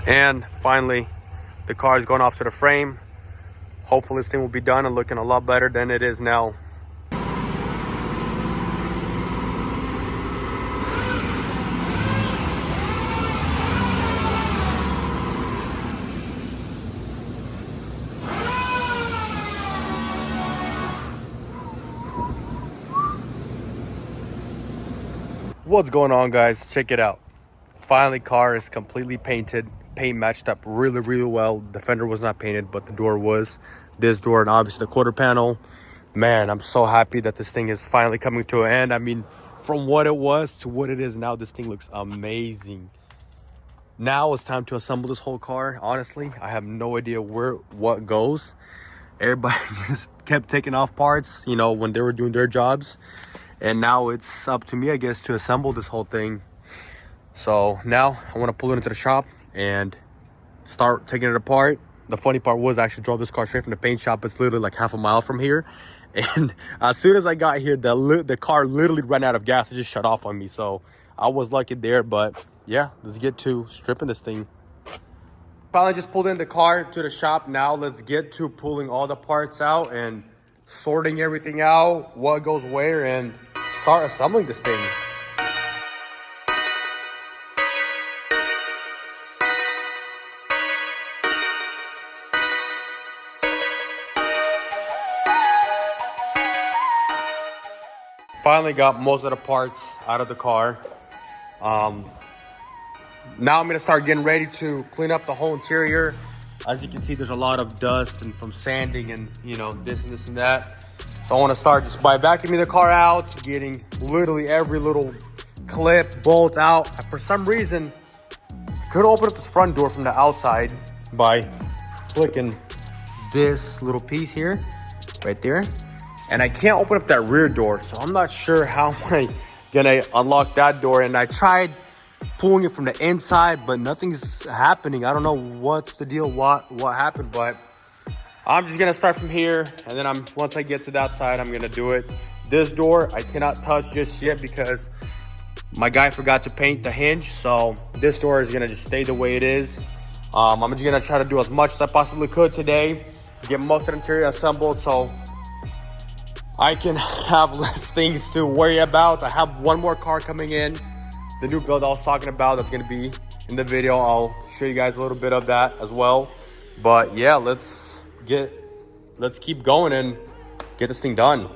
And finally, the car is going off to the frame. Hopefully this thing will be done and looking a lot better than it is now. What's going on, guys? Check it out. Finally, car is completely painted. Paint matched up really well. The fender was not painted, but the door was. This door and obviously the quarter panel. Man, I'm so happy that this thing is finally coming to an end. I mean, from what it was to what it is now, this thing looks amazing. Now it's time to assemble this whole car. Honestly, I have no idea what goes. Everybody just kept taking off parts, you know, when they were doing their jobs. And now it's up to me, I guess, to assemble this whole thing. So now I want to pull it into the shop and start taking it apart. The funny part was I actually drove this car straight from the paint shop. It's literally like half a mile from here. And as soon as I got here, the car literally ran out of gas. It just shut off on me. So I was lucky there. But yeah, let's get to stripping this thing. Finally just pulled in the car to the shop. Now let's get to pulling all the parts out and sorting everything out, what goes where, and start assembling this thing. Finally got most of the parts out of the car. Now I'm gonna start getting ready to clean up the whole interior. As you can see, there's a lot of dust and from sanding and, you know, this and that. So I want to start just by vacuuming the car out, getting literally every little clip, bolt out. For some reason, I couldn't open up this front door from the outside by clicking this little piece here, right there. And I can't open up that rear door, so I'm not sure how I'm gonna unlock that door. And I tried pulling it from the inside, but nothing's happening. I don't know what's the deal, what happened, but I'm just gonna start from here, and then once I get to that side, I'm gonna do it. This door I cannot touch just yet because my guy forgot to paint the hinge, so this door is gonna just stay the way it is. I'm just gonna try to do as much as I possibly could today, get most of the interior assembled so I can have less things to worry about. I have one more car coming in, the new build I was talking about, that's gonna be in the video. I'll show you guys a little bit of that as well. But yeah, let's keep going and get this thing done.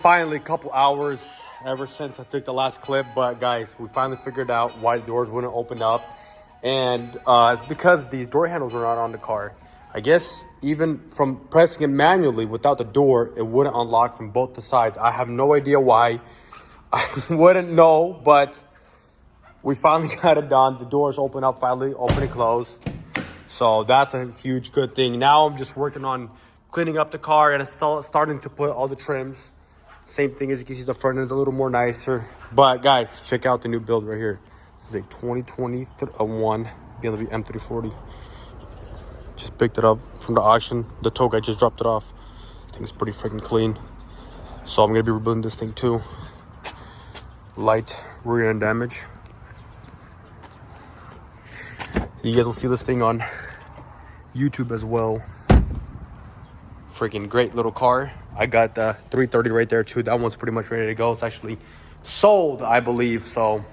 Finally, a couple hours ever since I took the last clip, but guys, we finally figured out why the doors wouldn't open up, and it's because these door handles were not on the car. I guess even from pressing it manually without the door, it wouldn't unlock from both the sides. I have no idea why. I wouldn't know, but we finally got it done. The doors open up, finally open and close, so that's a huge good thing. Now I'm just working on cleaning up the car and starting to put all the trims. Same thing, as you can see, the front end's a little more nicer. But guys, check out the new build right here. This is a 2021 BMW M340. Just picked it up from the auction. The tow guy just dropped it off. Thing's pretty freaking clean. So I'm gonna be rebuilding this thing too. Light rear end damage. You guys will see this thing on YouTube as well. Freaking great little car. I got the 330 right there too. That one's pretty much ready to go. It's actually sold, I believe. So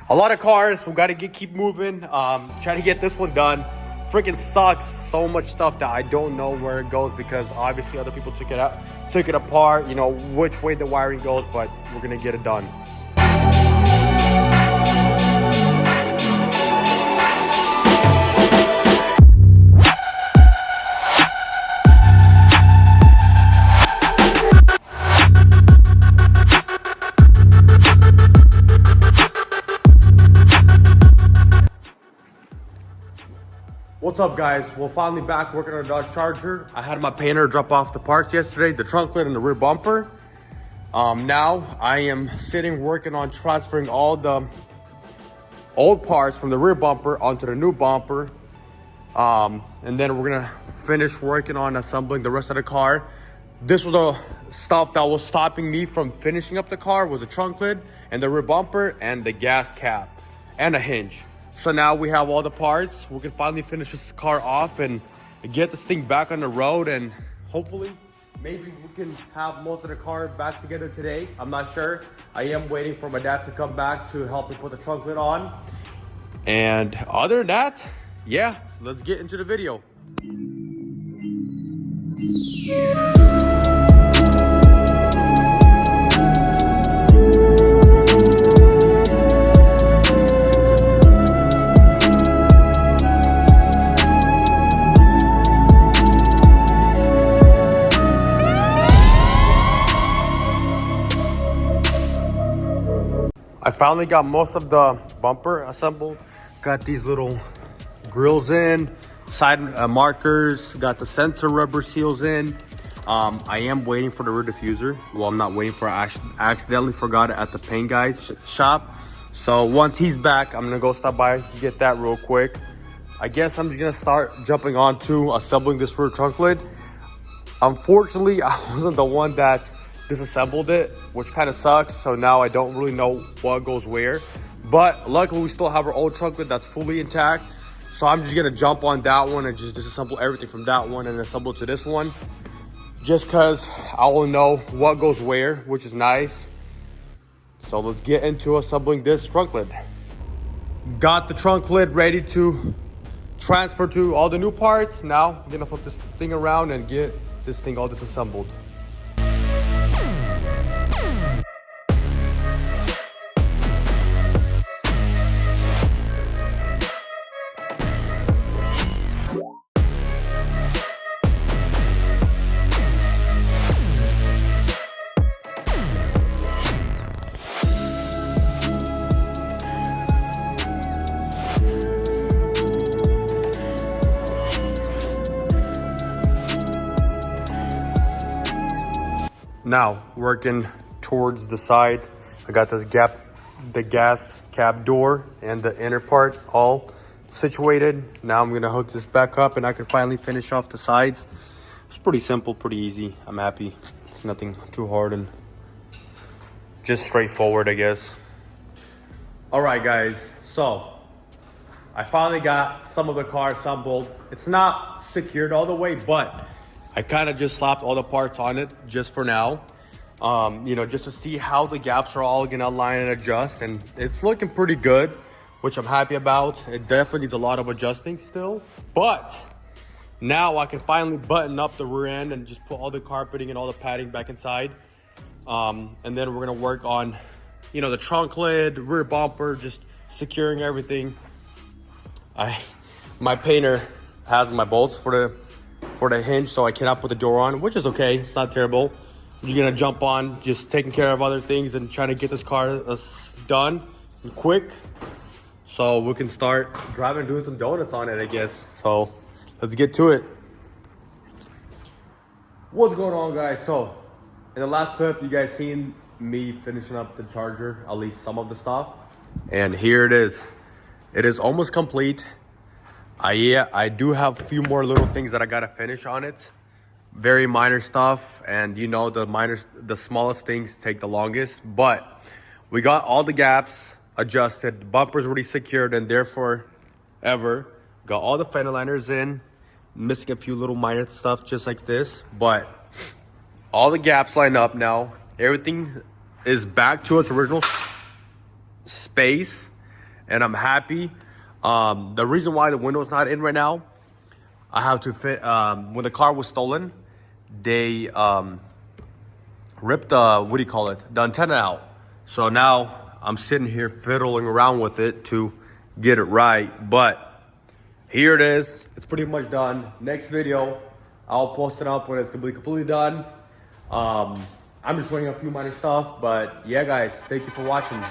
a lot of cars. We got to keep moving. Try to get this one done. Freaking sucks. So much stuff that I don't know where it goes because obviously other people took it apart. You know which way the wiring goes, but we're gonna get it done. What's up, guys? We're finally back working on a Dodge Charger. I had my painter drop off the parts yesterday, the trunk lid and the rear bumper. Now I am sitting working on transferring all the old parts from the rear bumper onto the new bumper. And then we're gonna finish working on assembling the rest of the car. This was the stuff that was stopping me from finishing up the car, was the trunk lid and the rear bumper and the gas cap and a hinge. So now we have all the parts. We can finally finish this car off and get this thing back on the road, and hopefully maybe we can have most of the car back together today. I'm not sure. I am waiting for my dad to come back to help me put the trunk lid on. And other than that, yeah, let's get into the video. I finally got most of the bumper assembled. Got these little grills in, side markers, got the sensor rubber seals in. I am waiting for the rear diffuser. Well, I'm not waiting for it. I accidentally forgot it at the paint guy's shop. So once he's back, I'm gonna go stop by to get that real quick. I guess I'm just gonna start jumping on to assembling this rear trunk lid. Unfortunately, I wasn't the one that disassembled it, which kind of sucks. So now I don't really know what goes where, but luckily we still have our old trunk lid that's fully intact. So I'm just gonna jump on that one and just disassemble everything from that one and assemble to this one, just cause I will know what goes where, which is nice. So let's get into assembling this trunk lid. Got the trunk lid ready to transfer to all the new parts. Now I'm gonna flip this thing around and get this thing all disassembled. Now working towards the side, I got this the gas cap door and the inner part all situated. Now I'm gonna hook this back up and I can finally finish off the sides. It's pretty simple, pretty easy. I'm happy. It's nothing too hard and just straightforward, I guess. All right, guys, so I finally got some of the car assembled. It's not secured all the way, but I kind of just slapped all the parts on it just for now. You know, just to see how the gaps are all gonna align and adjust, and it's looking pretty good, which I'm happy about. It definitely needs a lot of adjusting still, but now I can finally button up the rear end and just put all the carpeting and all the padding back inside. And then we're gonna work on, you know, the trunk lid, rear bumper, just securing everything. My painter has my bolts for the hinge, so I cannot put the door on, which is okay. It's not terrible. I'm just gonna jump on, just taking care of other things and trying to get this car done and quick, so we can start driving and doing some donuts on it, I guess. So let's get to it. What's going on, guys? So in the last clip, you guys seen me finishing up the Charger, at least some of the stuff, and here it is. It is almost complete. I do have a few more little things that I gotta finish on it. Very minor stuff, and you know, the smallest things take the longest, but we got all the gaps adjusted. The bumper's already secured and therefore ever. Got all the fender liners in, missing a few little minor stuff just like this, but all the gaps line up now. Everything is back to its original space, and I'm happy. The reason why the window's not in right now, I have to fit, when the car was stolen, they ripped the antenna out. So now I'm sitting here fiddling around with it to get it right, but here it is. It's pretty much done. Next video, I'll post it up when it's completely done. I'm just running a few minor stuff, but yeah, guys, thank you for watching.